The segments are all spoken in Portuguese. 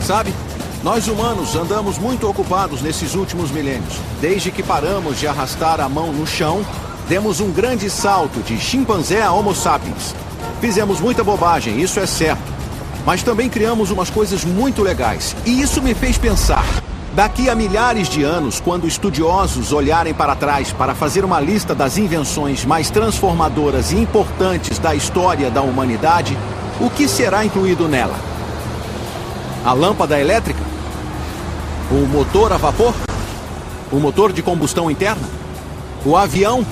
Sabe, nós humanos andamos muito ocupados nesses últimos milênios. Desde que paramos de arrastar a mão no chão, demos um grande salto de chimpanzé a Homo sapiens. Fizemos muita bobagem, isso é certo. Mas também criamos umas coisas muito legais. E isso me fez pensar. Daqui a milhares de anos, quando estudiosos olharem para trás para fazer uma lista das invenções mais transformadoras e importantes da história da humanidade, o que será incluído nela? A lâmpada elétrica? O motor a vapor? O motor de combustão interna? O avião?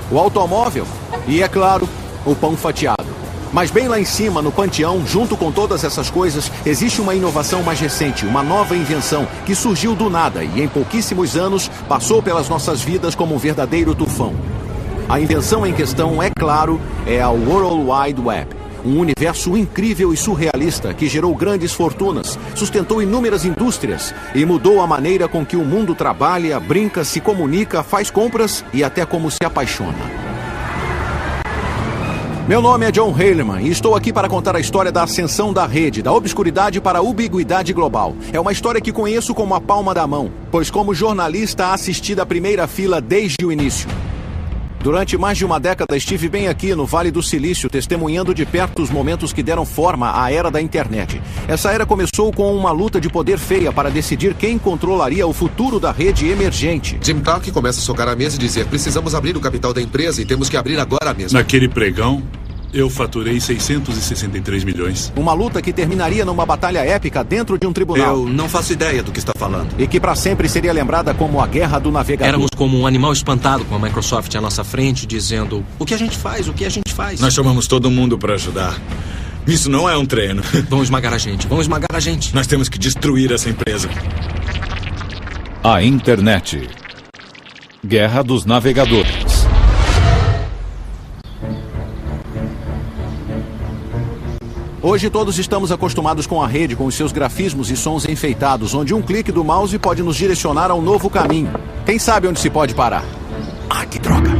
O automóvel? E, é claro, o pão fatiado. Mas bem lá em cima, no panteão, junto com todas essas coisas, existe uma inovação mais recente, uma nova invenção que surgiu do nada e em pouquíssimos anos passou pelas nossas vidas como um verdadeiro tufão. A invenção em questão, é claro, é a World Wide Web. Um universo incrível e surrealista que gerou grandes fortunas, sustentou inúmeras indústrias e mudou a maneira com que o mundo trabalha, brinca, se comunica, faz compras e até como se apaixona. Meu nome é John Heilemann e estou aqui para contar a história da ascensão da rede, da obscuridade para a ubiquidade global. É uma história que conheço como a palma da mão, pois como jornalista assisti da primeira fila desde o início. Durante mais de uma década estive bem aqui no Vale do Silício, testemunhando de perto os momentos que deram forma à era da internet. Essa era começou com uma luta de poder feia para decidir quem controlaria o futuro da rede emergente. Jim Talk começa a socar a mesa e dizer: precisamos abrir o capital da empresa e temos que abrir agora mesmo. Naquele pregão, eu faturei 663 milhões. Uma luta que terminaria numa batalha épica dentro de um tribunal. Eu não faço ideia do que está falando. E que para sempre seria lembrada como a Guerra do Navegador. Éramos como um animal espantado com a Microsoft à nossa frente, dizendo: o que a gente faz, o que a gente faz? Nós chamamos todo mundo para ajudar. Isso não é um treino. Vão esmagar a gente, vão esmagar a gente. Nós temos que destruir essa empresa. A internet. Guerra dos Navegadores. Hoje todos estamos acostumados com a rede, com os seus grafismos e sons enfeitados, onde um clique do mouse pode nos direcionar a um novo caminho. Quem sabe onde se pode parar? Ah, que droga!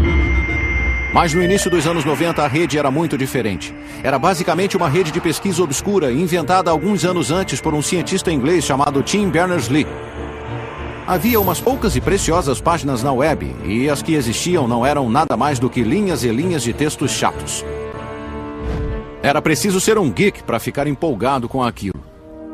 Mas no início dos anos 90 a rede era muito diferente. Era basicamente uma rede de pesquisa obscura, inventada alguns anos antes por um cientista inglês chamado Tim Berners-Lee. Havia umas poucas e preciosas páginas na web, e as que existiam não eram nada mais do que linhas e linhas de textos chatos. Era preciso ser um geek para ficar empolgado com aquilo.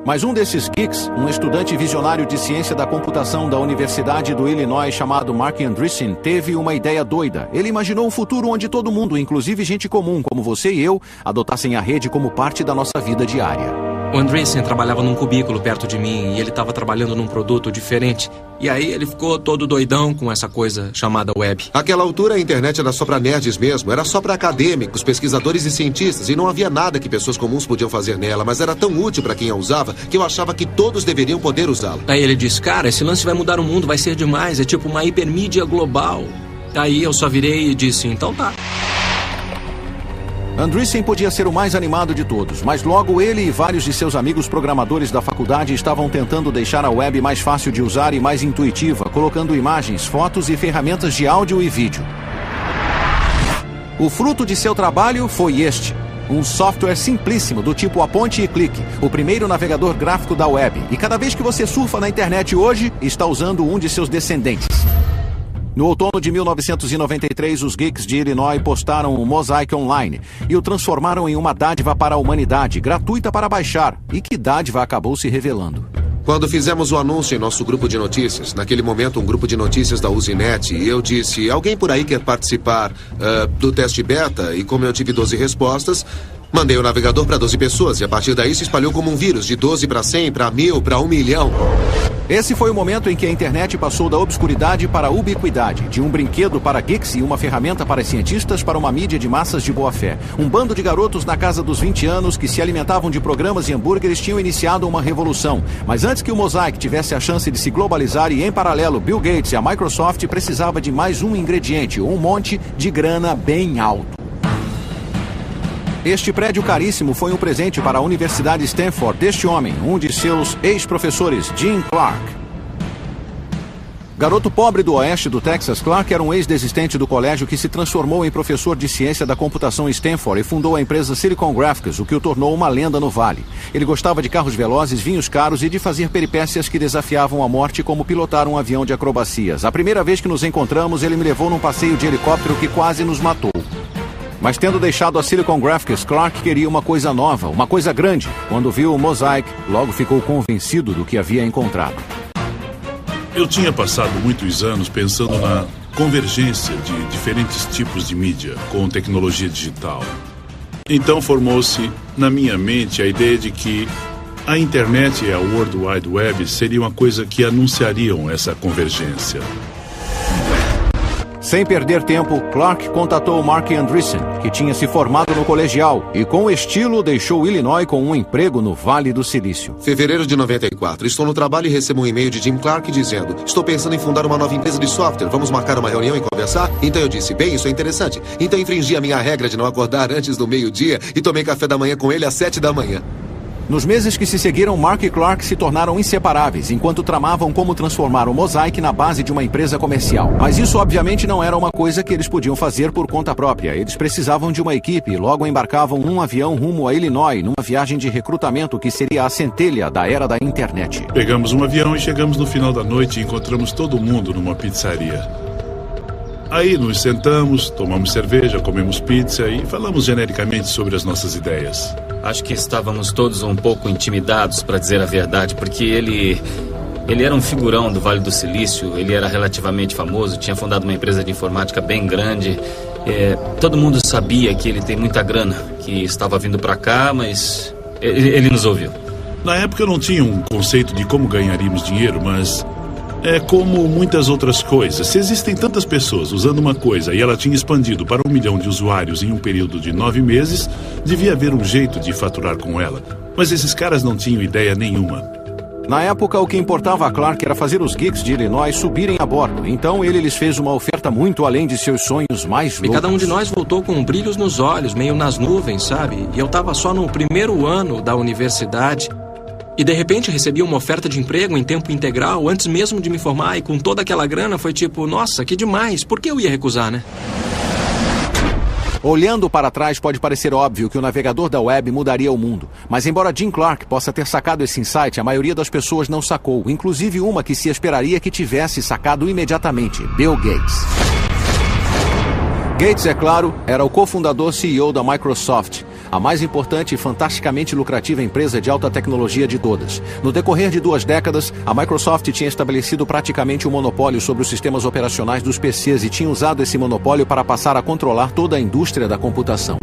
Mas um desses geeks, um estudante visionário de ciência da computação da Universidade do Illinois chamado Mark Andreessen, teve uma ideia doida. Ele imaginou um futuro onde todo mundo, inclusive gente comum como você e eu, adotassem a rede como parte da nossa vida diária. O Andreessen trabalhava num cubículo perto de mim e ele estava trabalhando num produto diferente. E aí ele ficou todo doidão com essa coisa chamada web. Àquela altura a internet era só pra nerds mesmo, era só pra acadêmicos, pesquisadores e cientistas, e não havia nada que pessoas comuns podiam fazer nela, mas era tão útil pra quem a usava que eu achava que todos deveriam poder usá-la. Aí ele disse: cara, esse lance vai mudar o mundo, vai ser demais, é tipo uma hipermídia global. Aí eu só virei e disse: então tá. Andreessen podia ser o mais animado de todos, mas logo ele e vários de seus amigos programadores da faculdade estavam tentando deixar a web mais fácil de usar e mais intuitiva, colocando imagens, fotos e ferramentas de áudio e vídeo. O fruto de seu trabalho foi este: um software simplíssimo do tipo aponte e clique, o primeiro navegador gráfico da web, e cada vez que você surfa na internet hoje, está usando um de seus descendentes. No outono de 1993, os geeks de Illinois postaram o Mosaic Online e o transformaram em uma dádiva para a humanidade, gratuita para baixar, e que dádiva acabou se revelando. Quando fizemos o anúncio em nosso grupo de notícias, naquele momento um grupo de notícias da Usenet, e eu disse: alguém por aí quer participar do teste beta? E como eu tive 12 respostas, mandei o navegador para 12 pessoas, e a partir daí se espalhou como um vírus, de 12 para 100, para 1000, para 1 milhão. Esse foi o momento em que a internet passou da obscuridade para a ubiquidade, de um brinquedo para geeks e uma ferramenta para cientistas para uma mídia de massas de boa-fé. Um bando de garotos na casa dos 20 anos que se alimentavam de programas e hambúrgueres tinham iniciado uma revolução. Mas antes que o Mosaic tivesse a chance de se globalizar e, em paralelo, Bill Gates e a Microsoft precisava de mais um ingrediente, um monte de grana bem alto. Este prédio caríssimo foi um presente para a Universidade Stanford deste homem, um de seus ex-professores, Jim Clark. Garoto pobre do oeste do Texas, Clark era um ex-desistente do colégio que se transformou em professor de ciência da computação em Stanford e fundou a empresa Silicon Graphics, o que o tornou uma lenda no Vale. Ele gostava de carros velozes, vinhos caros e de fazer peripécias que desafiavam a morte, como pilotar um avião de acrobacias. A primeira vez que nos encontramos, ele me levou num passeio de helicóptero que quase nos matou. Mas tendo deixado a Silicon Graphics, Clark queria uma coisa nova, uma coisa grande. Quando viu o Mosaic, logo ficou convencido do que havia encontrado. Eu tinha passado muitos anos pensando na convergência de diferentes tipos de mídia com tecnologia digital. Então formou-se na minha mente a ideia de que a internet e a World Wide Web seriam uma coisa que anunciariam essa convergência. Sem perder tempo, Clark contatou Mark Andreessen, que tinha se formado no colegial e, com estilo, deixou Illinois com um emprego no Vale do Silício. Fevereiro de 94. Estou no trabalho e recebo um e-mail de Jim Clark dizendo: estou pensando em fundar uma nova empresa de software. Vamos marcar uma reunião e conversar? Então eu disse: bem, isso é interessante. Então infringi a minha regra de não acordar antes do meio-dia e tomei café da manhã com ele às 7 da manhã. Nos meses que se seguiram, Mark e Clark se tornaram inseparáveis, enquanto tramavam como transformar o Mosaic na base de uma empresa comercial. Mas isso obviamente não era uma coisa que eles podiam fazer por conta própria. Eles precisavam de uma equipe e logo embarcavam num avião rumo a Illinois, numa viagem de recrutamento que seria a centelha da era da internet. Pegamos um avião e chegamos no final da noite e encontramos todo mundo numa pizzaria. Aí nos sentamos, tomamos cerveja, comemos pizza e falamos genericamente sobre as nossas ideias. Acho que estávamos todos um pouco intimidados, para dizer a verdade, porque ele era um figurão do Vale do Silício, ele era relativamente famoso, tinha fundado uma empresa de informática bem grande. Todo mundo sabia que ele tem muita grana, que estava vindo para cá, mas ele nos ouviu. Na época eu não tinha um conceito de como ganharíamos dinheiro, mas é como muitas outras coisas. Se existem tantas pessoas usando uma coisa e ela tinha expandido para 1 milhão de usuários em um período de 9 meses, devia haver um jeito de faturar com ela. Mas esses caras não tinham ideia nenhuma. Na época, o que importava a Clark era fazer os geeks de Illinois subirem a bordo. Então ele lhes fez uma oferta muito além de seus sonhos mais loucos. E cada um de nós voltou com brilhos nos olhos, meio nas nuvens, sabe? E eu tava só no primeiro ano da universidade. E de repente recebi uma oferta de emprego em tempo integral antes mesmo de me formar, e com toda aquela grana foi tipo, nossa, que demais, por que eu ia recusar, né? Olhando para trás, pode parecer óbvio que o navegador da web mudaria o mundo. Mas embora Jim Clark possa ter sacado esse insight, a maioria das pessoas não sacou, inclusive uma que se esperaria que tivesse sacado imediatamente, Bill Gates. Gates, é claro, era o cofundador CEO da Microsoft, a mais importante e fantasticamente lucrativa empresa de alta tecnologia de todas. No decorrer de 2 décadas, a Microsoft tinha estabelecido praticamente um monopólio sobre os sistemas operacionais dos PCs e tinha usado esse monopólio para passar a controlar toda a indústria da computação.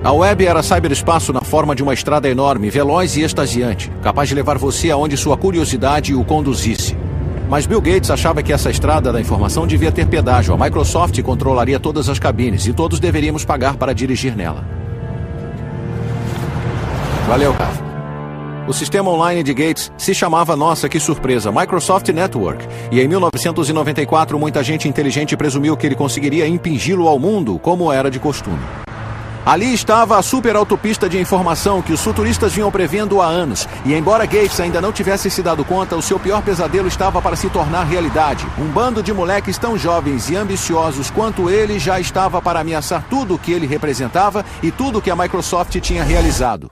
A web era cyberespaço na forma de uma estrada enorme, veloz e extasiante, capaz de levar você aonde sua curiosidade o conduzisse. Mas Bill Gates achava que essa estrada da informação devia ter pedágio. A Microsoft controlaria todas as cabines e todos deveríamos pagar para dirigir nela. Valeu, cara. O sistema online de Gates se chamava, nossa, que surpresa, Microsoft Network. E em 1994, muita gente inteligente presumiu que ele conseguiria impingi-lo ao mundo, como era de costume. Ali estava a super autopista de informação que os futuristas vinham prevendo há anos. E embora Gates ainda não tivesse se dado conta, o seu pior pesadelo estava para se tornar realidade. Um bando de moleques tão jovens e ambiciosos quanto ele já estava para ameaçar tudo o que ele representava e tudo o que a Microsoft tinha realizado.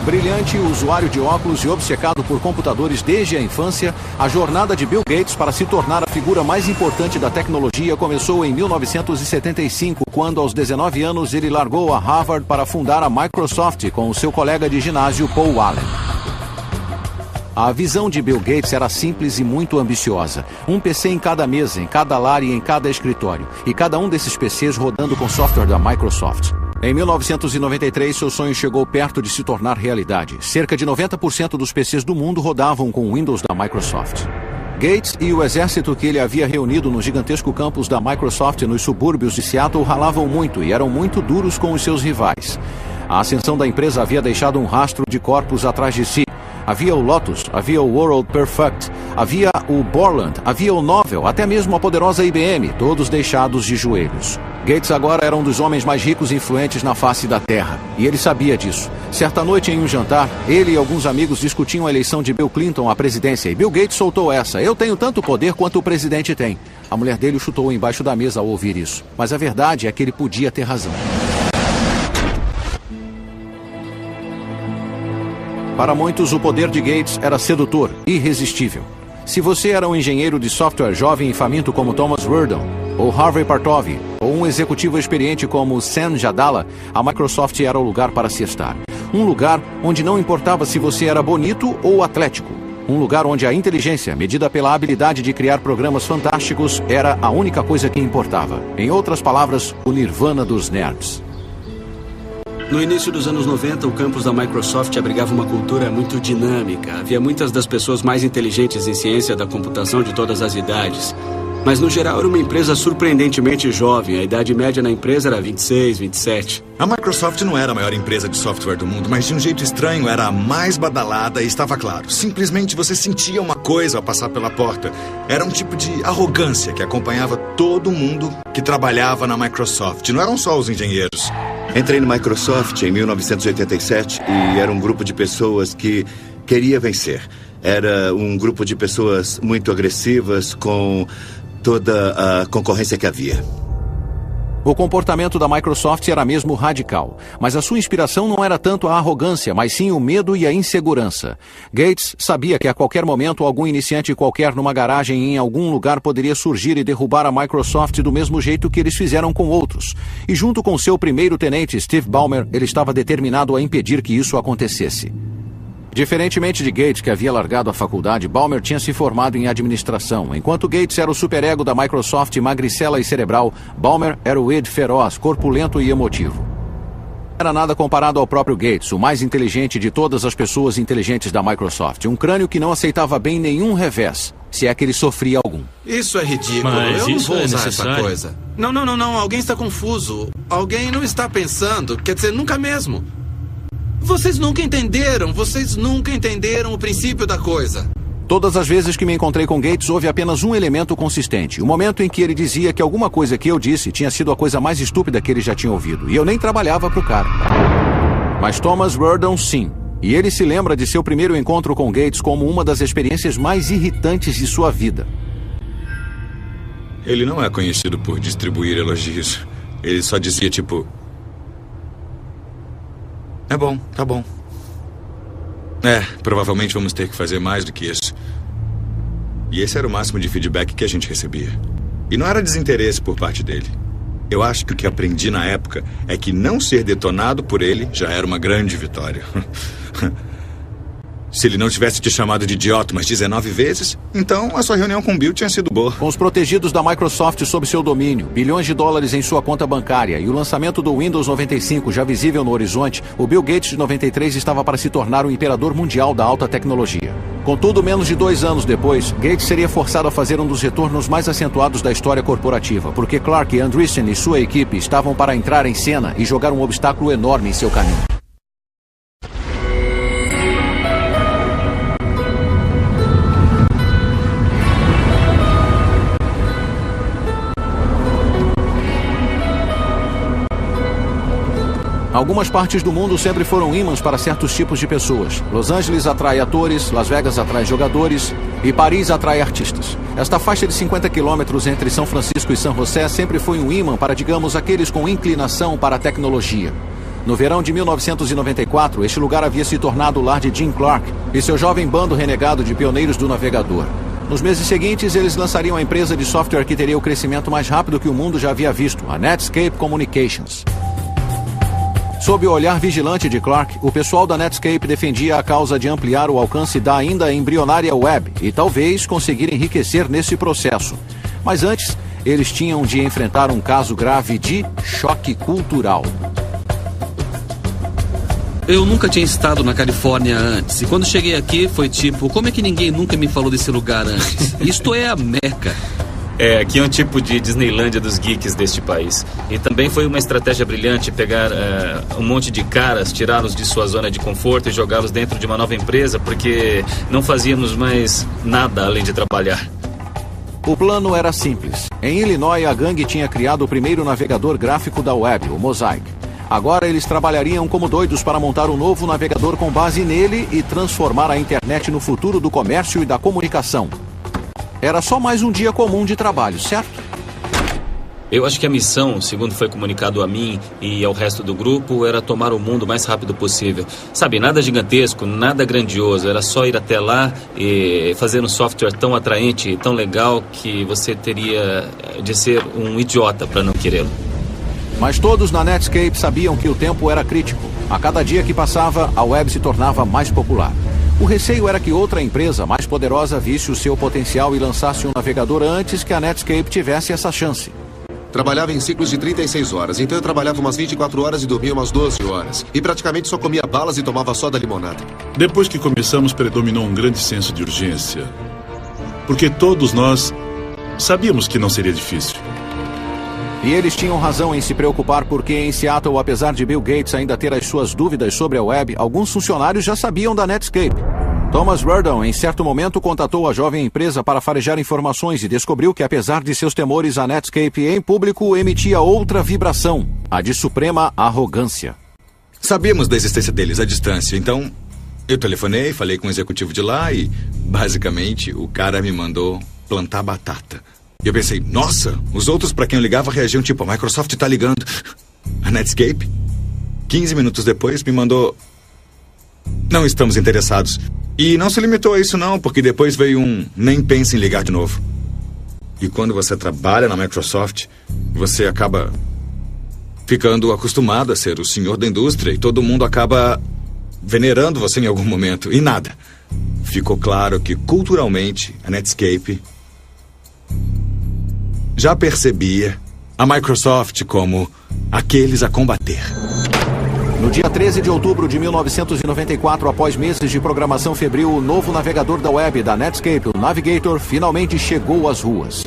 Brilhante, usuário de óculos e obcecado por computadores desde a infância, a jornada de Bill Gates para se tornar a figura mais importante da tecnologia começou em 1975, quando aos 19 anos ele largou a Harvard para fundar a Microsoft com o seu colega de ginásio Paul Allen. A visão de Bill Gates era simples e muito ambiciosa. Um PC em cada mesa, em cada lar e em cada escritório. E cada um desses PCs rodando com software da Microsoft. Em 1993, seu sonho chegou perto de se tornar realidade. Cerca de 90% dos PCs do mundo rodavam com o Windows da Microsoft. Gates e o exército que ele havia reunido no gigantesco campus da Microsoft nos subúrbios de Seattle ralavam muito e eram muito duros com os seus rivais. A ascensão da empresa havia deixado um rastro de corpos atrás de si. Havia o Lotus, havia o World Perfect, havia o Borland, havia o Novell, até mesmo a poderosa IBM, todos deixados de joelhos. Gates agora era um dos homens mais ricos e influentes na face da Terra, e ele sabia disso. Certa noite, em um jantar, ele e alguns amigos discutiam a eleição de Bill Clinton à presidência, e Bill Gates soltou essa: "Eu tenho tanto poder quanto o presidente tem." A mulher dele o chutou embaixo da mesa ao ouvir isso, mas a verdade é que ele podia ter razão. Para muitos, o poder de Gates era sedutor, irresistível. Se você era um engenheiro de software jovem e faminto como Thomas Werdon, ou Harvey Partovi, ou um executivo experiente como Sam Jadala, a Microsoft era o lugar para se estar. Um lugar onde não importava se você era bonito ou atlético. Um lugar onde a inteligência, medida pela habilidade de criar programas fantásticos, era a única coisa que importava. Em outras palavras, o nirvana dos nerds. No início dos anos 90, o campus da Microsoft abrigava uma cultura muito dinâmica. Havia muitas das pessoas mais inteligentes em ciência da computação de todas as idades. Mas, no geral, era uma empresa surpreendentemente jovem. A idade média na empresa era 26, 27. A Microsoft não era a maior empresa de software do mundo, mas de um jeito estranho era a mais badalada e estava claro. Simplesmente você sentia uma coisa ao passar pela porta. Era um tipo de arrogância que acompanhava todo mundo que trabalhava na Microsoft. Não eram só os engenheiros. Entrei no Microsoft em 1987 e era um grupo de pessoas que queria vencer. Era um grupo de pessoas muito agressivas com toda a concorrência que havia. O comportamento da Microsoft era mesmo radical, mas a sua inspiração não era tanto a arrogância, mas sim o medo e a insegurança. Gates sabia que a qualquer momento algum iniciante qualquer numa garagem em algum lugar poderia surgir e derrubar a Microsoft do mesmo jeito que eles fizeram com outros. E junto com seu primeiro-tenente, Steve Ballmer, ele estava determinado a impedir que isso acontecesse. Diferentemente de Gates, que havia largado a faculdade, Ballmer tinha se formado em administração. Enquanto Gates era o superego da Microsoft, magricela e cerebral, Ballmer era o Ed feroz, corpulento e emotivo. Não era nada comparado ao próprio Gates, o mais inteligente de todas as pessoas inteligentes da Microsoft. Um crânio que não aceitava bem nenhum revés, se é que ele sofria algum. Isso é ridículo. Mas eu não isso vou é usar necessário. essa coisa. Não. Alguém está confuso. Alguém não está pensando. Quer dizer, nunca mesmo. Vocês nunca entenderam o princípio da coisa. Todas as vezes que me encontrei com Gates, houve apenas um elemento consistente. O momento em que ele dizia que alguma coisa que eu disse tinha sido a coisa mais estúpida que ele já tinha ouvido. E eu nem trabalhava pro cara. Mas Thomas Werdon, sim. E ele se lembra de seu primeiro encontro com Gates como uma das experiências mais irritantes de sua vida. Ele não é conhecido por distribuir elogios. Ele só dizia tipo... É bom, tá bom. Provavelmente vamos ter que fazer mais do que isso. E esse era o máximo de feedback que a gente recebia. E não era desinteresse por parte dele. Eu acho que o que aprendi na época é que não ser detonado por ele já era uma grande vitória. Se ele não tivesse te chamado de idiota umas 19 vezes, então a sua reunião com Bill tinha sido boa. Com os protegidos da Microsoft sob seu domínio, bilhões de dólares em sua conta bancária e o lançamento do Windows 95 já visível no horizonte, o Bill Gates de 93 estava para se tornar o imperador mundial da alta tecnologia. Contudo, menos de 2 anos depois, Gates seria forçado a fazer um dos retornos mais acentuados da história corporativa, porque Clark e Andreessen e sua equipe estavam para entrar em cena e jogar um obstáculo enorme em seu caminho. Algumas partes do mundo sempre foram ímãs para certos tipos de pessoas. Los Angeles atrai atores, Las Vegas atrai jogadores e Paris atrai artistas. Esta faixa de 50 quilômetros entre São Francisco e São José sempre foi um ímã para, digamos, aqueles com inclinação para a tecnologia. No verão de 1994, este lugar havia se tornado o lar de Jim Clark e seu jovem bando renegado de pioneiros do navegador. Nos meses seguintes, eles lançariam a empresa de software que teria o crescimento mais rápido que o mundo já havia visto, a Netscape Communications. Sob o olhar vigilante de Clark, o pessoal da Netscape defendia a causa de ampliar o alcance da ainda embrionária web e talvez conseguir enriquecer nesse processo. Mas antes, eles tinham de enfrentar um caso grave de choque cultural. Eu nunca tinha estado na Califórnia antes, e quando cheguei aqui foi tipo, como é que ninguém nunca me falou desse lugar antes? Isto é a Meca. Aqui é um tipo de Disneylândia dos geeks deste país. E também foi uma estratégia brilhante pegar um monte de caras, tirá-los de sua zona de conforto e jogá-los dentro de uma nova empresa, porque não fazíamos mais nada além de trabalhar. O plano era simples. Em Illinois, a gangue tinha criado o primeiro navegador gráfico da web, o Mosaic. Agora eles trabalhariam como doidos para montar um novo navegador com base nele e transformar a internet no futuro do comércio e da comunicação. Era só mais um dia comum de trabalho, certo? Eu acho que a missão, segundo foi comunicado a mim e ao resto do grupo, era tomar o mundo o mais rápido possível. Sabe, nada gigantesco, nada grandioso. Era só ir até lá e fazer um software tão atraente e tão legal que você teria de ser um idiota para não querê-lo. Mas todos na Netscape sabiam que o tempo era crítico. A cada dia que passava, a web se tornava mais popular. O receio era que outra empresa mais poderosa visse o seu potencial e lançasse um navegador antes que a Netscape tivesse essa chance. Trabalhava em ciclos de 36 horas, então eu trabalhava umas 24 horas e dormia umas 12 horas. E praticamente só comia balas e tomava soda limonada. Depois que começamos, predominou um grande senso de urgência. Porque todos nós sabíamos que não seria difícil. E eles tinham razão em se preocupar porque em Seattle, apesar de Bill Gates ainda ter as suas dúvidas sobre a web, alguns funcionários já sabiam da Netscape. Thomas Reardon, em certo momento, contatou a jovem empresa para farejar informações e descobriu que, apesar de seus temores, a Netscape em público emitia outra vibração, a de suprema arrogância. Sabíamos da existência deles à distância, então eu telefonei, falei com o executivo de lá e, basicamente, o cara me mandou plantar batata. E eu pensei, nossa, os outros para quem eu ligava reagiam tipo, a Microsoft tá ligando. A Netscape, 15 minutos depois, me mandou, não estamos interessados. E não se limitou a isso não, porque depois veio um nem pense em ligar de novo. E quando você trabalha na Microsoft, você acaba ficando acostumado a ser o senhor da indústria e todo mundo acaba venerando você em algum momento. E nada. Ficou claro que culturalmente a Netscape já percebia a Microsoft como aqueles a combater. No dia 13 de outubro de 1994, após meses de programação febril, o novo navegador da web da Netscape, o Navigator, finalmente chegou às ruas.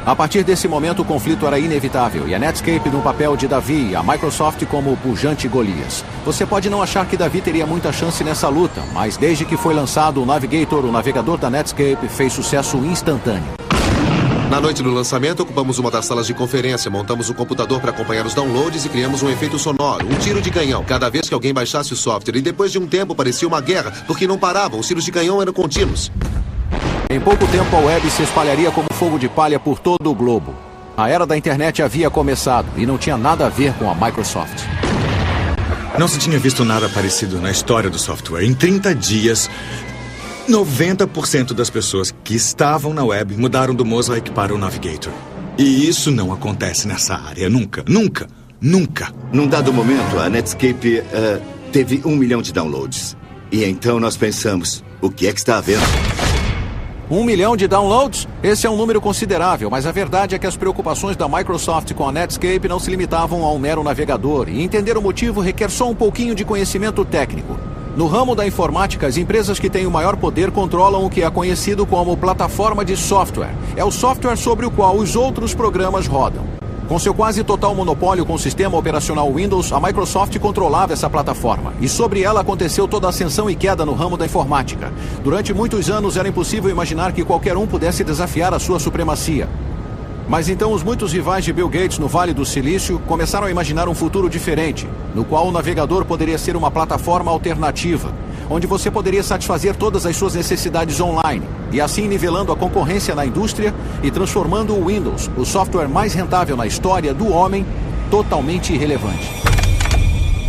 A partir desse momento, o conflito era inevitável e a Netscape no papel de Davi e a Microsoft como o pujante Golias. Você pode não achar que Davi teria muita chance nessa luta, mas desde que foi lançado o Navigator, o navegador da Netscape fez sucesso instantâneo. Na noite do lançamento, ocupamos uma das salas de conferência, montamos um computador para acompanhar os downloads e criamos um efeito sonoro, um tiro de canhão, cada vez que alguém baixasse o software. E depois de um tempo parecia uma guerra, porque não paravam, os tiros de canhão eram contínuos. Em pouco tempo, a web se espalharia como fogo de palha por todo o globo. A era da internet havia começado e não tinha nada a ver com a Microsoft. Não se tinha visto nada parecido na história do software. Em 30 dias... 90% das pessoas que estavam na web mudaram do Mosaic para o Navigator. E isso não acontece nessa área. Nunca, nunca, nunca. Num dado momento, a Netscape teve 1 milhão de downloads. E então nós pensamos, o que é que está havendo? 1 milhão de downloads? Esse é um número considerável, mas a verdade é que as preocupações da Microsoft com a Netscape não se limitavam a um mero navegador. E entender o motivo requer só um pouquinho de conhecimento técnico. No ramo da informática, as empresas que têm o maior poder controlam o que é conhecido como plataforma de software. É o software sobre o qual os outros programas rodam. Com seu quase total monopólio com o sistema operacional Windows, a Microsoft controlava essa plataforma. E sobre ela aconteceu toda a ascensão e queda no ramo da informática. Durante muitos anos era impossível imaginar que qualquer um pudesse desafiar a sua supremacia. Mas então os muitos rivais de Bill Gates no Vale do Silício começaram a imaginar um futuro diferente, no qual o navegador poderia ser uma plataforma alternativa, onde você poderia satisfazer todas as suas necessidades online, e assim nivelando a concorrência na indústria e transformando o Windows, o software mais rentável na história do homem, totalmente irrelevante.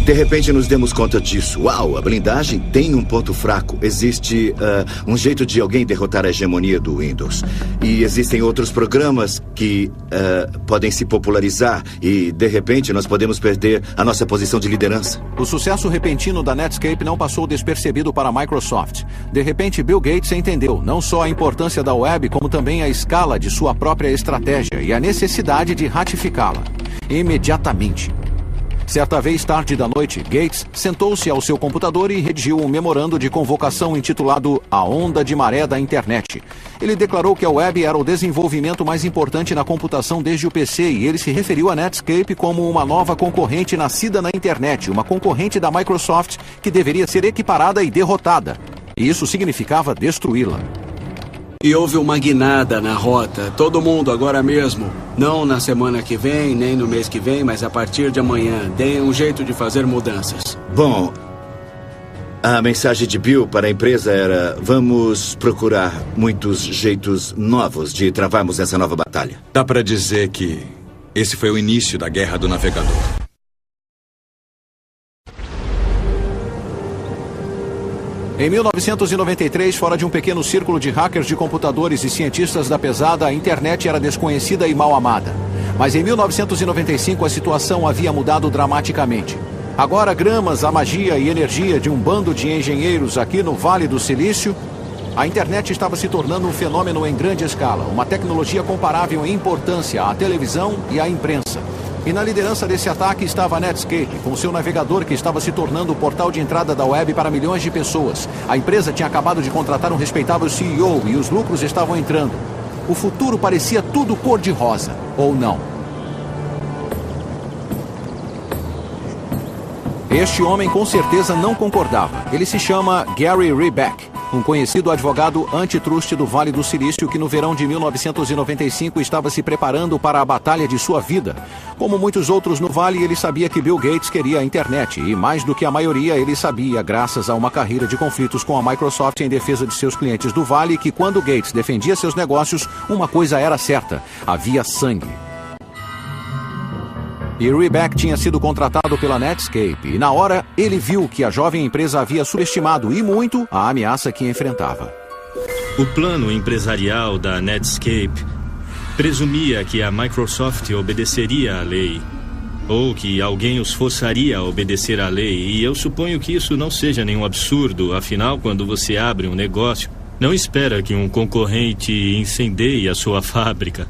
De repente nos demos conta disso. Uau, a blindagem tem um ponto fraco. Existe um jeito de alguém derrotar a hegemonia do Windows. E existem outros programas que podem se popularizar e, de repente, nós podemos perder a nossa posição de liderança. O sucesso repentino da Netscape não passou despercebido para a Microsoft. De repente, Bill Gates entendeu não só a importância da web, como também a escala de sua própria estratégia e a necessidade de ratificá-la. Imediatamente. Certa vez, tarde da noite, Gates sentou-se ao seu computador e redigiu um memorando de convocação intitulado A Onda de Maré da Internet. Ele declarou que a web era o desenvolvimento mais importante na computação desde o PC e ele se referiu à Netscape como uma nova concorrente nascida na internet, uma concorrente da Microsoft que deveria ser equiparada e derrotada. E isso significava destruí-la. E houve uma guinada na rota. Todo mundo agora mesmo. Não na semana que vem, nem no mês que vem, mas a partir de amanhã. Deem um jeito de fazer mudanças. Bom, a mensagem de Bill para a empresa era: vamos procurar muitos jeitos novos de travarmos essa nova batalha. Dá para dizer que esse foi o início da Guerra do Navegador. Em 1993, fora de um pequeno círculo de hackers de computadores e cientistas da pesada, a internet era desconhecida e mal amada. Mas em 1995, a situação havia mudado dramaticamente. Agora, graças à magia e energia de um bando de engenheiros aqui no Vale do Silício, a internet estava se tornando um fenômeno em grande escala, uma tecnologia comparável em importância à televisão e à imprensa. E na liderança desse ataque estava a Netscape, com seu navegador que estava se tornando o portal de entrada da web para milhões de pessoas. A empresa tinha acabado de contratar um respeitável CEO e os lucros estavam entrando. O futuro parecia tudo cor-de-rosa, ou não? Este homem com certeza não concordava. Ele se chama Gary Reback, um conhecido advogado antitrust do Vale do Silício que no verão de 1995 estava se preparando para a batalha de sua vida. Como muitos outros no Vale, ele sabia que Bill Gates queria a internet e, mais do que a maioria, ele sabia, graças a uma carreira de conflitos com a Microsoft em defesa de seus clientes do Vale, que quando Gates defendia seus negócios, uma coisa era certa: havia sangue. E Reback tinha sido contratado pela Netscape e, na hora, ele viu que a jovem empresa havia subestimado e muito a ameaça que enfrentava. O plano empresarial da Netscape presumia que a Microsoft obedeceria à lei, ou que alguém os forçaria a obedecer à lei, e eu suponho que isso não seja nenhum absurdo. Afinal, quando você abre um negócio, não espera que um concorrente incendeie a sua fábrica.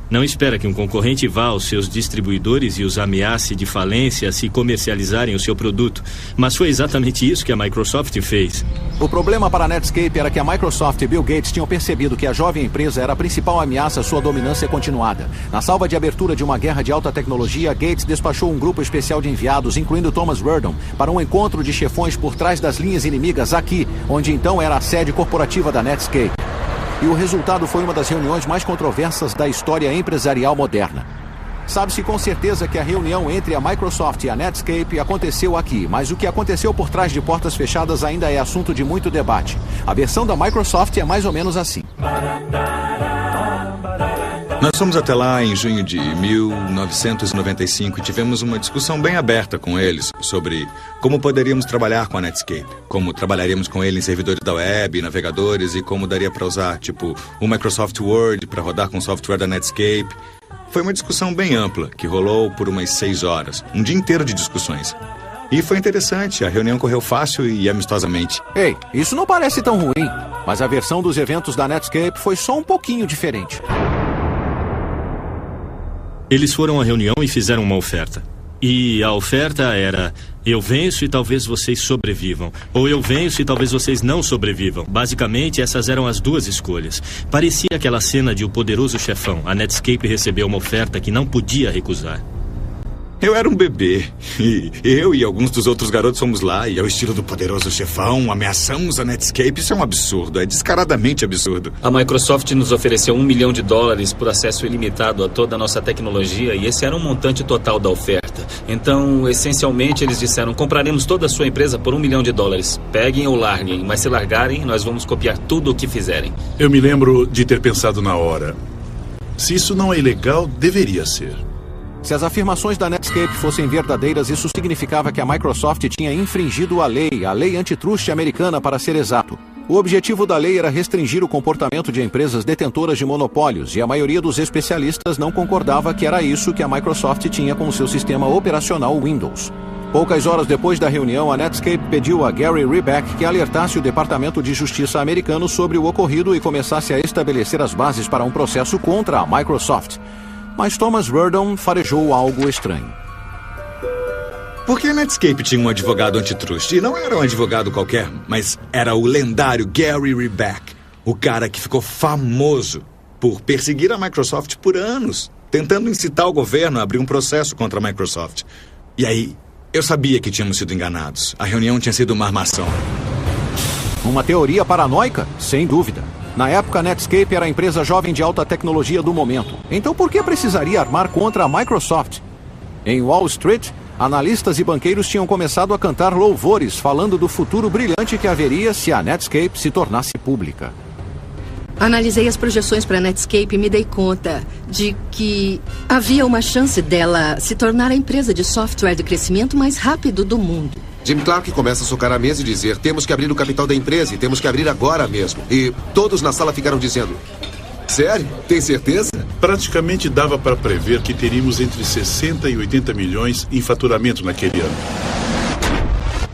Não espera que um concorrente vá aos seus distribuidores e os ameace de falência se comercializarem o seu produto. Mas foi exatamente isso que a Microsoft fez. O problema para a Netscape era que a Microsoft e Bill Gates tinham percebido que a jovem empresa era a principal ameaça à sua dominância continuada. Na salva de abertura de uma guerra de alta tecnologia, Gates despachou um grupo especial de enviados, incluindo Thomas Werdon, para um encontro de chefões por trás das linhas inimigas aqui, onde então era a sede corporativa da Netscape. E o resultado foi uma das reuniões mais controversas da história empresarial moderna. Sabe-se com certeza que a reunião entre a Microsoft e a Netscape aconteceu aqui, mas o que aconteceu por trás de portas fechadas ainda é assunto de muito debate. A versão da Microsoft é mais ou menos assim. Nós fomos até lá em junho de 1995 e tivemos uma discussão bem aberta com eles sobre como poderíamos trabalhar com a Netscape, como trabalharíamos com ele em servidores da web, navegadores, e como daria para usar, tipo, o Microsoft Word para rodar com o software da Netscape. Foi uma discussão bem ampla, que rolou por umas 6 horas, um dia inteiro de discussões. E foi interessante, a reunião correu fácil e amistosamente. Ei, isso não parece tão ruim, mas a versão dos eventos da Netscape foi só um pouquinho diferente. Eles foram à reunião e fizeram uma oferta. E a oferta era: eu venço e talvez vocês sobrevivam. Ou eu venço e talvez vocês não sobrevivam. Basicamente, essas eram as duas escolhas. Parecia aquela cena de O Poderoso Chefão. A Netscape recebeu uma oferta que não podia recusar. Eu era um bebê, e eu e alguns dos outros garotos fomos lá, e ao estilo do Poderoso Chefão, ameaçamos a Netscape. Isso é um absurdo, é descaradamente absurdo. A Microsoft nos ofereceu $1 milhão por acesso ilimitado a toda a nossa tecnologia, e esse era um montante total da oferta. Então, essencialmente, eles disseram: compraremos toda a sua empresa por $1 milhão. Peguem ou larguem, mas se largarem, nós vamos copiar tudo o que fizerem. Eu me lembro de ter pensado na hora: se isso não é ilegal, deveria ser. Se as afirmações da Netscape fossem verdadeiras, isso significava que a Microsoft tinha infringido a lei antitrust americana, para ser exato. O objetivo da lei era restringir o comportamento de empresas detentoras de monopólios, e a maioria dos especialistas não concordava que era isso que a Microsoft tinha com o seu sistema operacional Windows. Poucas horas depois da reunião, a Netscape pediu a Gary Reback que alertasse o Departamento de Justiça americano sobre o ocorrido e começasse a estabelecer as bases para um processo contra a Microsoft. Mas Thomas Werdon farejou algo estranho. Porque a Netscape tinha um advogado antitrust, e não era um advogado qualquer, mas era o lendário Gary Reback, o cara que ficou famoso por perseguir a Microsoft por anos, tentando incitar o governo a abrir um processo contra a Microsoft. E aí, eu sabia que tínhamos sido enganados. A reunião tinha sido uma armação. Uma teoria paranoica? Sem dúvida. Na época, a Netscape era a empresa jovem de alta tecnologia do momento. Então por que precisaria armar contra a Microsoft? Em Wall Street, analistas e banqueiros tinham começado a cantar louvores, falando do futuro brilhante que haveria se a Netscape se tornasse pública. Analisei as projeções para a Netscape e me dei conta de que havia uma chance dela se tornar a empresa de software de crescimento mais rápido do mundo. Jim Clark começa a socar a mesa e dizer: temos que abrir o capital da empresa e temos que abrir agora mesmo. E todos na sala ficaram dizendo: sério? Tem certeza? Praticamente dava para prever que teríamos entre 60 e 80 milhões em faturamento naquele ano.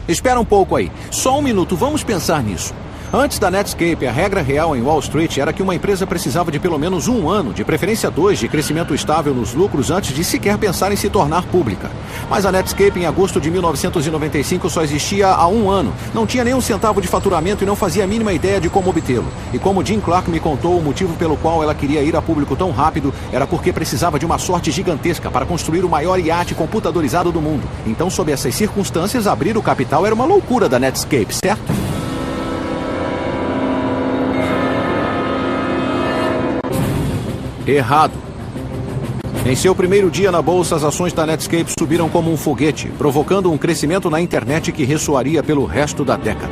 Espera um pouco aí. Só um minuto, vamos pensar nisso. Antes da Netscape, a regra real em Wall Street era que uma empresa precisava de pelo menos 1 ano, de preferência 2, de crescimento estável nos lucros antes de sequer pensar em se tornar pública. Mas a Netscape, em agosto de 1995, só existia há 1 ano. Não tinha nem um centavo de faturamento e não fazia a mínima ideia de como obtê-lo. E como Jim Clark me contou, o motivo pelo qual ela queria ir a público tão rápido era porque precisava de uma sorte gigantesca para construir o maior iate computadorizado do mundo. Então, sob essas circunstâncias, abrir o capital era uma loucura da Netscape, certo? Errado. Em seu primeiro dia na bolsa, as ações da Netscape subiram como um foguete, provocando um crescimento na internet que ressoaria pelo resto da década.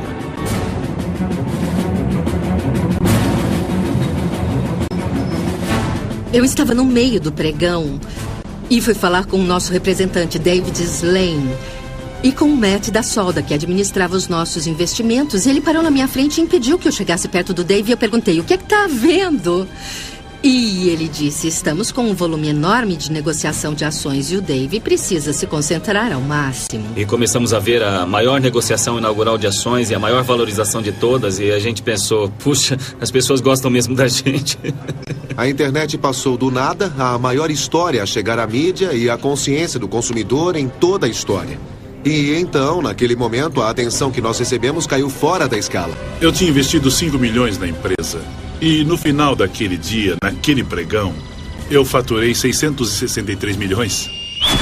Eu estava no meio do pregão e fui falar com o nosso representante, David Slane, e com o Matt da Solda, que administrava os nossos investimentos. Ele parou na minha frente e impediu que eu chegasse perto do Dave e eu perguntei: o que é que está havendo? E ele disse: estamos com um volume enorme de negociação de ações e o Dave precisa se concentrar ao máximo. E começamos a ver a maior negociação inaugural de ações e a maior valorização de todas, e a gente pensou: puxa, as pessoas gostam mesmo da gente. A internet passou do nada à maior história a chegar à mídia e à consciência do consumidor em toda a história. E então, naquele momento, a atenção que nós recebemos caiu fora da escala. Eu tinha investido 5 milhões na empresa. E no final daquele dia, naquele pregão, eu faturei 663 milhões.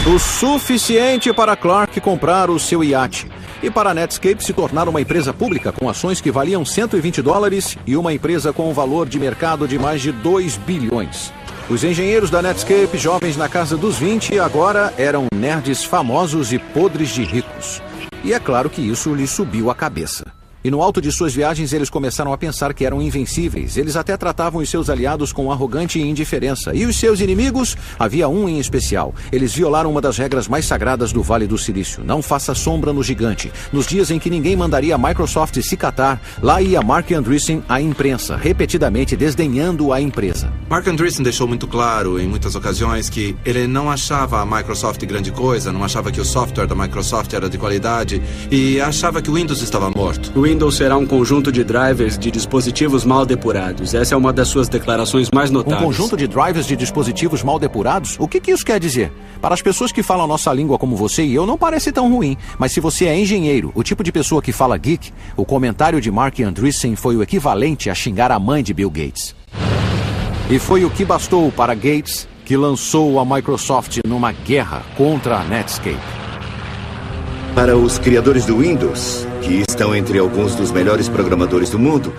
O suficiente para Clark comprar o seu iate. E para a Netscape se tornar uma empresa pública com ações que valiam $120 e uma empresa com um valor de mercado de mais de 2 bilhões. Os engenheiros da Netscape, jovens na casa dos 20, agora eram nerds famosos e podres de ricos. E é claro que isso lhes subiu a cabeça. E no alto de suas viagens eles começaram a pensar que eram invencíveis. Eles até tratavam os seus aliados com arrogante indiferença. E os seus inimigos? Havia um em especial. Eles violaram uma das regras mais sagradas do Vale do Silício. Não faça sombra no gigante. Nos dias em que ninguém mandaria a Microsoft se catar, lá ia Marc Andreessen à imprensa, repetidamente desdenhando a empresa. Marc Andreessen deixou muito claro em muitas ocasiões que ele não achava a Microsoft grande coisa, não achava que o software da Microsoft era de qualidade e achava que o Windows estava morto. O Windows será um conjunto de drivers de dispositivos mal depurados. Essa é uma das suas declarações mais notáveis. Um conjunto de drivers de dispositivos mal depurados? O que isso quer dizer? Para as pessoas que falam a nossa língua como você e eu, não parece tão ruim. Mas se você é engenheiro, o tipo de pessoa que fala geek, o comentário de Marc Andreessen foi o equivalente a xingar a mãe de Bill Gates. E foi o que bastou para Gates, que lançou a Microsoft numa guerra contra a Netscape. Para os criadores do Windows, que estão entre alguns dos melhores programadores do mundo,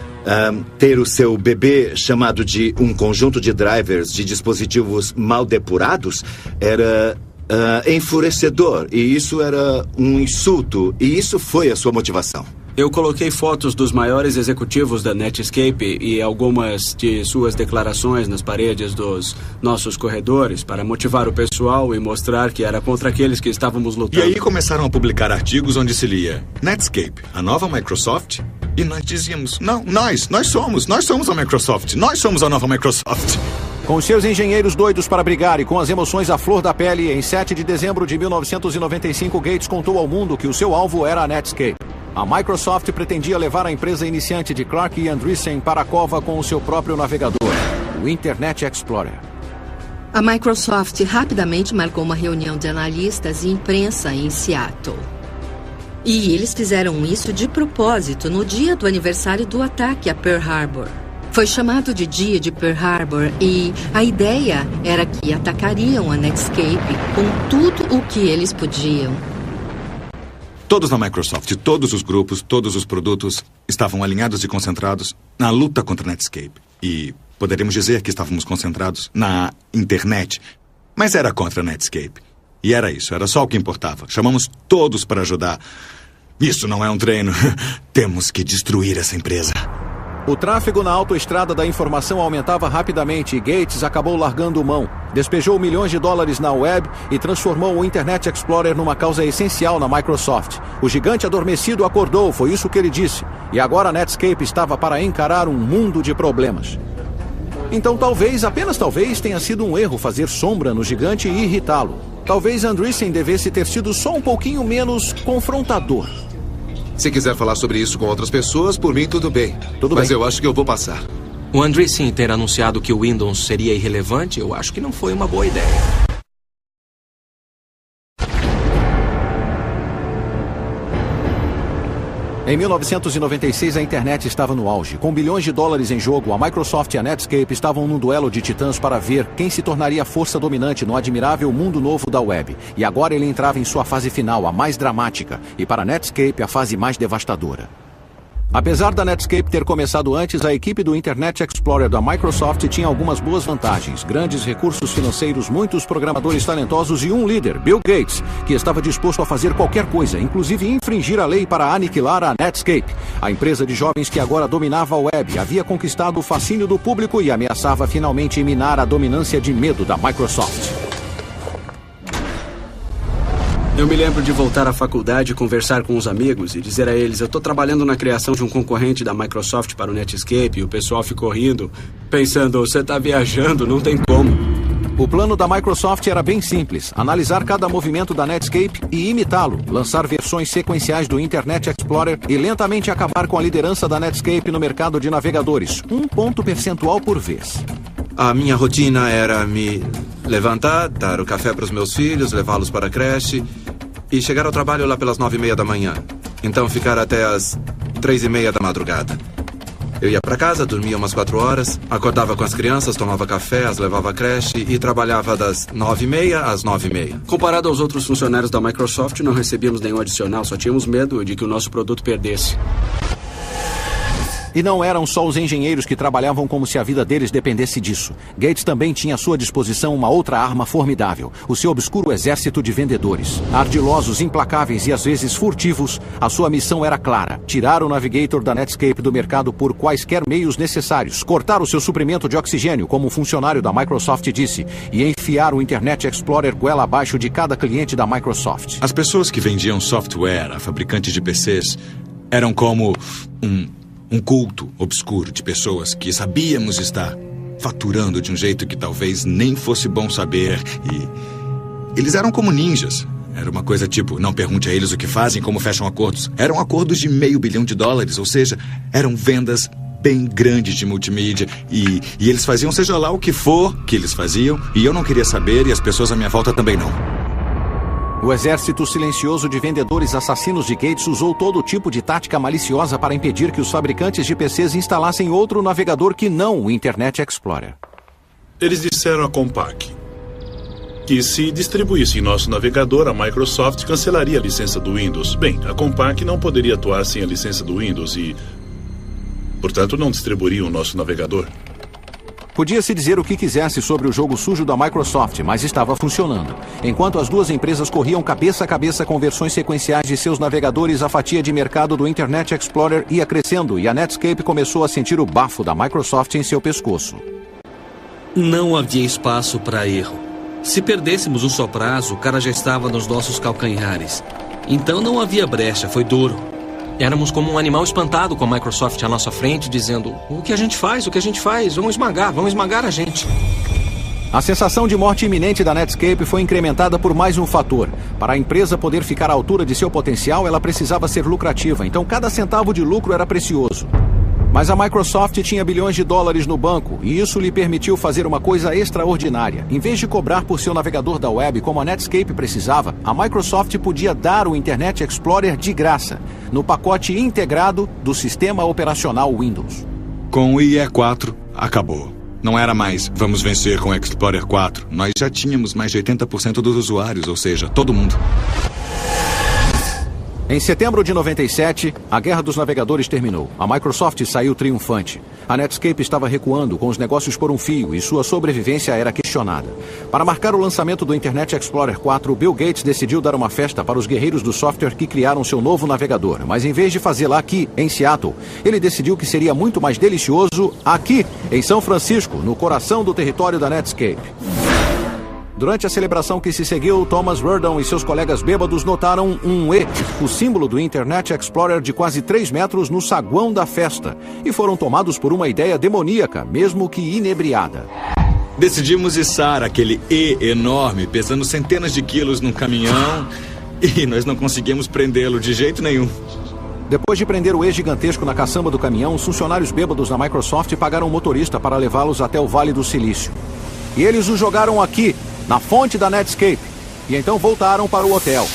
ter o seu bebê chamado de um conjunto de drivers de dispositivos mal depurados era enfurecedor. E isso era um insulto. E isso foi a sua motivação. Eu coloquei fotos dos maiores executivos da Netscape e algumas de suas declarações nas paredes dos nossos corredores para motivar o pessoal e mostrar que era contra aqueles que estávamos lutando. E aí começaram a publicar artigos onde se lia Netscape, a nova Microsoft? E nós dizíamos: não, nós somos a Microsoft, nós somos a nova Microsoft. Com seus engenheiros doidos para brigar e com as emoções à flor da pele, em 7 de dezembro de 1995, Gates contou ao mundo que o seu alvo era a Netscape. A Microsoft pretendia levar a empresa iniciante de Clark e Andreessen para a cova com o seu próprio navegador, o Internet Explorer. A Microsoft rapidamente marcou uma reunião de analistas e imprensa em Seattle. E eles fizeram isso de propósito no dia do aniversário do ataque a Pearl Harbor. Foi chamado de Dia de Pearl Harbor e a ideia era que atacariam a Netscape com tudo o que eles podiam. Todos na Microsoft, todos os grupos, todos os produtos estavam alinhados e concentrados na luta contra a Netscape. E poderíamos dizer que estávamos concentrados na internet, mas era contra a Netscape. E era isso, era só o que importava. Chamamos todos para ajudar. Isso não é um treino. Temos que destruir essa empresa. O tráfego na autoestrada da informação aumentava rapidamente e Gates acabou largando mão. Despejou milhões de dólares na web e transformou o Internet Explorer numa causa essencial na Microsoft. O gigante adormecido acordou, foi isso que ele disse. E agora a Netscape estava para encarar um mundo de problemas. Então talvez, apenas talvez, tenha sido um erro fazer sombra no gigante e irritá-lo. Talvez Andreessen devesse ter sido só um pouquinho menos confrontador. Se quiser falar sobre isso com outras pessoas, por mim tudo bem. Mas eu acho que eu vou passar. O Andreessen ter anunciado que o Windows seria irrelevante, eu acho que não foi uma boa ideia. Em 1996, a internet estava no auge. Com bilhões de dólares em jogo, a Microsoft e a Netscape estavam num duelo de titãs para ver quem se tornaria a força dominante no admirável mundo novo da web. E agora ele entrava em sua fase final, a mais dramática, e para a Netscape, a fase mais devastadora. Apesar da Netscape ter começado antes, a equipe do Internet Explorer da Microsoft tinha algumas boas vantagens. Grandes recursos financeiros, muitos programadores talentosos e um líder, Bill Gates, que estava disposto a fazer qualquer coisa, inclusive infringir a lei para aniquilar a Netscape. A empresa de jovens que agora dominava a web havia conquistado o fascínio do público e ameaçava finalmente minar a dominância de medo da Microsoft. Eu me lembro de voltar à faculdade e conversar com os amigos e dizer a eles: eu estou trabalhando na criação de um concorrente da Microsoft para o Netscape, e o pessoal ficou rindo, pensando: você está viajando, não tem como. O plano da Microsoft era bem simples: analisar cada movimento da Netscape e imitá-lo, lançar versões sequenciais do Internet Explorer e lentamente acabar com a liderança da Netscape no mercado de navegadores, 1 ponto percentual por vez. A minha rotina era me levantar, dar o café para os meus filhos, levá-los para a creche e chegar ao trabalho lá pelas 9h30 da manhã. Então ficar até as 3h30 da madrugada. Eu ia para casa, dormia umas 4 horas, acordava com as crianças, tomava café, as levava à creche e trabalhava das 9h30 às 9h30. Comparado aos outros funcionários da Microsoft, não recebíamos nenhum adicional, só tínhamos medo de que o nosso produto perdesse. E não eram só os engenheiros que trabalhavam como se a vida deles dependesse disso. Gates também tinha à sua disposição uma outra arma formidável, o seu obscuro exército de vendedores. Ardilosos, implacáveis e às vezes furtivos, a sua missão era clara: tirar o Navigator da Netscape do mercado por quaisquer meios necessários, cortar o seu suprimento de oxigênio, como um funcionário da Microsoft disse, e enfiar o Internet Explorer goela abaixo de cada cliente da Microsoft. As pessoas que vendiam software a fabricantes de PCs eram como um culto obscuro de pessoas que sabíamos estar faturando de um jeito que talvez nem fosse bom saber. E eles eram como ninjas. Era uma coisa tipo: não pergunte a eles o que fazem, como fecham acordos. Eram acordos de $500 milhão, ou seja, eram vendas bem grandes de multimídia. E eles faziam seja lá o que for que eles faziam, e eu não queria saber, e as pessoas à minha volta também não. O exército silencioso de vendedores assassinos de Gates usou todo tipo de tática maliciosa para impedir que os fabricantes de PCs instalassem outro navegador que não o Internet Explorer. Eles disseram à Compaq que se distribuísse em nosso navegador, a Microsoft cancelaria a licença do Windows. Bem, a Compaq não poderia atuar sem a licença do Windows e, portanto, não distribuiria o nosso navegador. Podia-se dizer o que quisesse sobre o jogo sujo da Microsoft, mas estava funcionando. Enquanto as duas empresas corriam cabeça a cabeça com versões sequenciais de seus navegadores, a fatia de mercado do Internet Explorer ia crescendo e a Netscape começou a sentir o bafo da Microsoft em seu pescoço. Não havia espaço para erro. Se perdêssemos um só prazo, o cara já estava nos nossos calcanhares. Então não havia brecha, foi duro. Éramos como um animal espantado com a Microsoft à nossa frente, dizendo: o que a gente faz? O que a gente faz? Vão esmagar a gente. A sensação de morte iminente da Netscape foi incrementada por mais um fator. Para a empresa poder ficar à altura de seu potencial, ela precisava ser lucrativa, então cada centavo de lucro era precioso. Mas a Microsoft tinha bilhões de dólares no banco, e isso lhe permitiu fazer uma coisa extraordinária. Em vez de cobrar por seu navegador da web como a Netscape precisava, a Microsoft podia dar o Internet Explorer de graça, no pacote integrado do sistema operacional Windows. Com o IE4, acabou. Não era mais: vamos vencer com o Explorer 4. Nós já tínhamos mais de 80% dos usuários, ou seja, todo mundo. Em setembro de 97, a Guerra dos Navegadores terminou. A Microsoft saiu triunfante. A Netscape estava recuando, com os negócios por um fio, e sua sobrevivência era questionada. Para marcar o lançamento do Internet Explorer 4, Bill Gates decidiu dar uma festa para os guerreiros do software que criaram seu novo navegador. Mas em vez de fazê-la aqui, em Seattle, ele decidiu que seria muito mais delicioso aqui, em São Francisco, no coração do território da Netscape. Durante a celebração que se seguiu, Thomas Werdon e seus colegas bêbados notaram um E, o símbolo do Internet Explorer de quase 3 metros no saguão da festa, e foram tomados por uma ideia demoníaca, mesmo que inebriada. Decidimos içar aquele E enorme, pesando centenas de quilos num caminhão, e nós não conseguimos prendê-lo de jeito nenhum. Depois de prender o E gigantesco na caçamba do caminhão, os funcionários bêbados da Microsoft pagaram um motorista para levá-los até o Vale do Silício. E eles o jogaram aqui, na fonte da Netscape, e então voltaram para o hotel.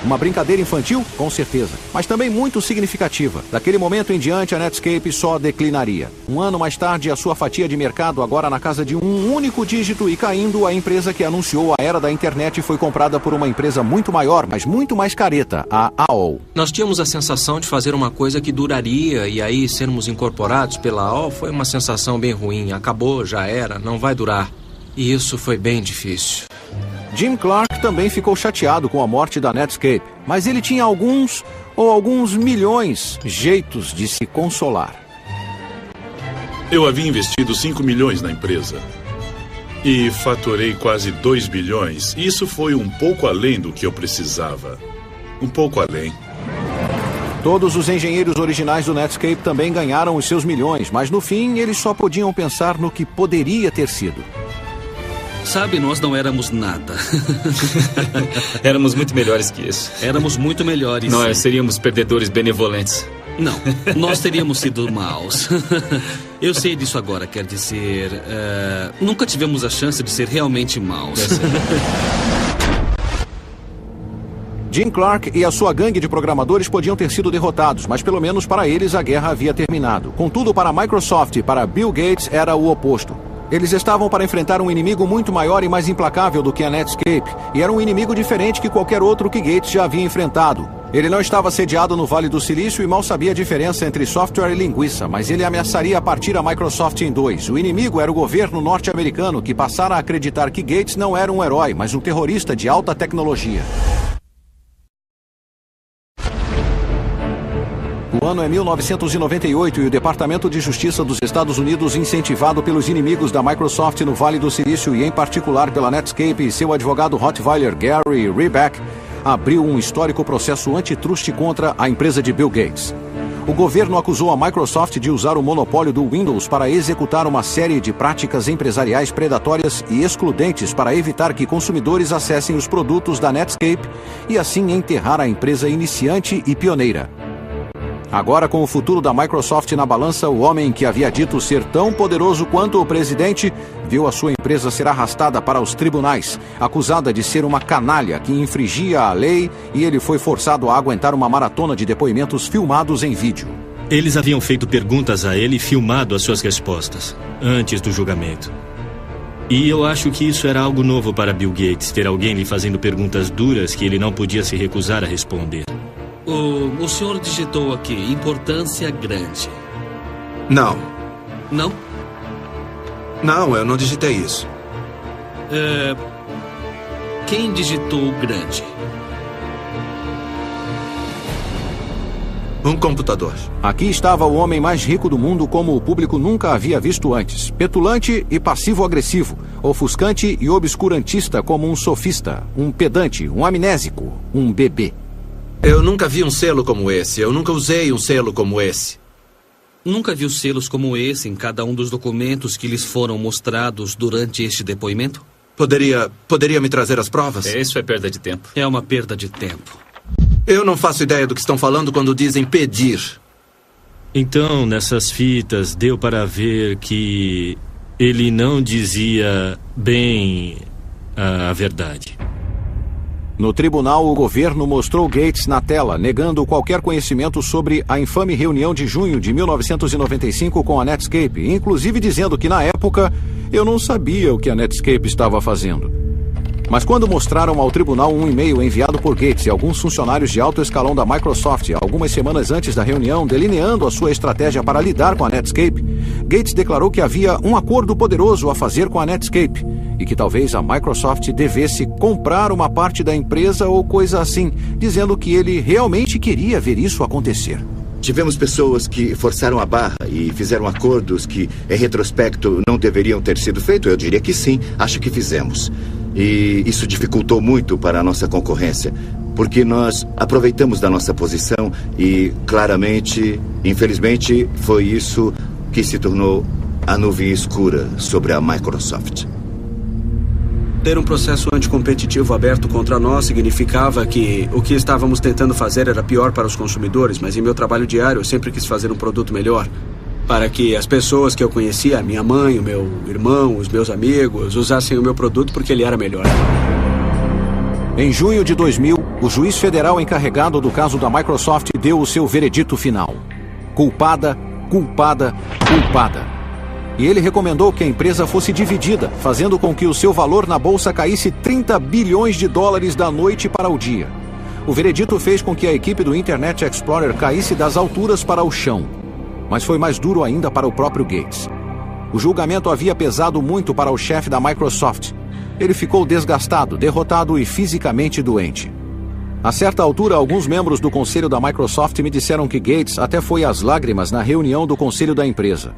Uma brincadeira infantil? Com certeza, mas também muito significativa. Daquele momento em diante, a Netscape só declinaria. Um ano mais tarde, a sua fatia de mercado, agora na casa de um único dígito e caindo, a empresa que anunciou a era da internet foi comprada por uma empresa muito maior, mas muito mais careta, a AOL. Nós tínhamos a sensação de fazer uma coisa que duraria, e aí sermos incorporados pela AOL foi uma sensação bem ruim. Acabou, já era, não vai durar. E isso foi bem difícil. Jim Clark também ficou chateado com a morte da Netscape, mas ele tinha alguns milhões jeitos de se consolar. Eu havia investido 5 milhões na empresa e faturei quase 2 bilhões. Isso foi um pouco além do que eu precisava. Um pouco além. Todos os engenheiros originais do Netscape também ganharam os seus milhões, mas no fim eles só podiam pensar no que poderia ter sido. Sabe, nós não éramos nada. Éramos muito melhores que isso. Éramos muito melhores. Nós seríamos perdedores benevolentes. Não, nós teríamos sido maus. Eu sei disso agora, quer dizer... nunca tivemos a chance de ser realmente maus. Jim Clark e a sua gangue de programadores podiam ter sido derrotados, mas pelo menos para eles a guerra havia terminado. Contudo, para a Microsoft e para Bill Gates era o oposto. Eles estavam para enfrentar um inimigo muito maior e mais implacável do que a Netscape, e era um inimigo diferente que qualquer outro que Gates já havia enfrentado. Ele não estava sediado no Vale do Silício e mal sabia a diferença entre software e linguiça, mas ele ameaçaria partir a Microsoft em dois. O inimigo era o governo norte-americano, que passara a acreditar que Gates não era um herói, mas um terrorista de alta tecnologia. O ano é 1998 e o Departamento de Justiça dos Estados Unidos, incentivado pelos inimigos da Microsoft no Vale do Silício e em particular pela Netscape e seu advogado Rottweiler Gary Reback, abriu um histórico processo antitruste contra a empresa de Bill Gates. O governo acusou a Microsoft de usar o monopólio do Windows para executar uma série de práticas empresariais predatórias e excludentes para evitar que consumidores acessem os produtos da Netscape e assim enterrar a empresa iniciante e pioneira. Agora, com o futuro da Microsoft na balança, o homem que havia dito ser tão poderoso quanto o presidente viu a sua empresa ser arrastada para os tribunais, acusada de ser uma canalha que infringia a lei, e ele foi forçado a aguentar uma maratona de depoimentos filmados em vídeo. Eles haviam feito perguntas a ele e filmado as suas respostas, antes do julgamento. E eu acho que isso era algo novo para Bill Gates, ter alguém lhe fazendo perguntas duras que ele não podia se recusar a responder. O senhor digitou aqui, importância grande. Não. Não? Não, eu não digitei isso. Quem digitou grande? Um computador. Aqui estava o homem mais rico do mundo como o público nunca havia visto antes. Petulante e passivo-agressivo. Ofuscante e obscurantista como um sofista. Um pedante, um amnésico, um bebê. Eu nunca vi um selo como esse. Eu nunca usei um selo como esse. Nunca viu selos como esse em cada um dos documentos que lhes foram mostrados durante este depoimento? Poderia me trazer as provas? Isso é perda de tempo. É uma perda de tempo. Eu não faço ideia do que estão falando quando dizem pedir. Então, nessas fitas, deu para ver que ele não dizia bem a verdade. No tribunal, o governo mostrou Gates na tela, negando qualquer conhecimento sobre a infame reunião de junho de 1995 com a Netscape, inclusive dizendo que, na época, eu não sabia o que a Netscape estava fazendo. Mas quando mostraram ao tribunal um e-mail enviado por Gates e alguns funcionários de alto escalão da Microsoft algumas semanas antes da reunião, delineando a sua estratégia para lidar com a Netscape, Gates declarou que havia um acordo poderoso a fazer com a Netscape e que talvez a Microsoft devesse comprar uma parte da empresa ou coisa assim, dizendo que ele realmente queria ver isso acontecer. Tivemos pessoas que forçaram a barra e fizeram acordos que, em retrospecto, não deveriam ter sido feitos. Eu diria que sim, acho que fizemos. E isso dificultou muito para a nossa concorrência, porque nós aproveitamos da nossa posição e, claramente, infelizmente, foi isso que se tornou a nuvem escura sobre a Microsoft. Ter um processo anticompetitivo aberto contra nós significava que o que estávamos tentando fazer era pior para os consumidores, mas em meu trabalho diário eu sempre quis fazer um produto melhor, para que as pessoas que eu conhecia, a minha mãe, o meu irmão, os meus amigos, usassem o meu produto porque ele era melhor. Em junho de 2000, o juiz federal encarregado do caso da Microsoft deu o seu veredito final. Culpada, culpada, culpada. E ele recomendou que a empresa fosse dividida, fazendo com que o seu valor na bolsa caísse 30 bilhões de dólares da noite para o dia. O veredito fez com que a equipe do Internet Explorer caísse das alturas para o chão. Mas foi mais duro ainda para o próprio Gates. O julgamento havia pesado muito para o chefe da Microsoft. Ele ficou desgastado, derrotado e fisicamente doente. A certa altura, alguns membros do conselho da Microsoft me disseram que Gates até foi às lágrimas na reunião do conselho da empresa.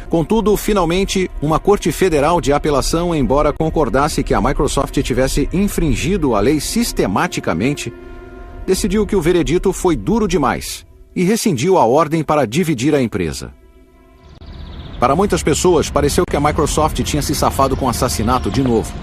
Contudo, finalmente, uma corte federal de apelação, embora concordasse que a Microsoft tivesse infringido a lei sistematicamente, decidiu que o veredito foi duro demais e rescindiu a ordem para dividir a empresa. Para muitas pessoas, pareceu que a Microsoft tinha se safado com assassinato de novo.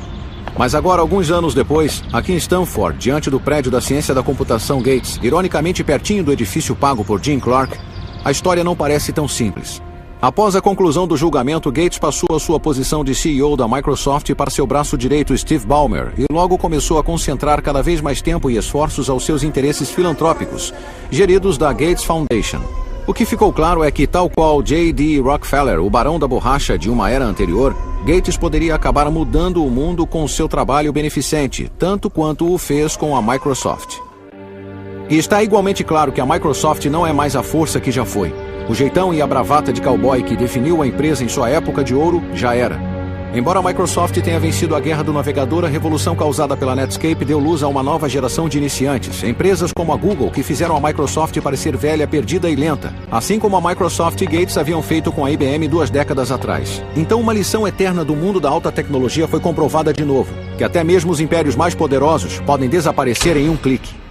Mas agora, alguns anos depois, aqui em Stanford, diante do prédio da ciência da computação Gates, ironicamente pertinho do edifício pago por Jim Clark, a história não parece tão simples. Após a conclusão do julgamento, Gates passou a sua posição de CEO da Microsoft para seu braço direito, Steve Ballmer, e logo começou a concentrar cada vez mais tempo e esforços aos seus interesses filantrópicos, geridos da Gates Foundation. O que ficou claro é que, tal qual J.D. Rockefeller, o barão da borracha de uma era anterior, Gates poderia acabar mudando o mundo com seu trabalho beneficente, tanto quanto o fez com a Microsoft. E está igualmente claro que a Microsoft não é mais a força que já foi. O jeitão e a bravata de cowboy que definiu a empresa em sua época de ouro já era. Embora a Microsoft tenha vencido a guerra do navegador, a revolução causada pela Netscape deu luz a uma nova geração de iniciantes, empresas como a Google, que fizeram a Microsoft parecer velha, perdida e lenta, assim como a Microsoft e Gates haviam feito com a IBM 2 décadas atrás. Então uma lição eterna do mundo da alta tecnologia foi comprovada de novo, que até mesmo os impérios mais poderosos podem desaparecer em um clique.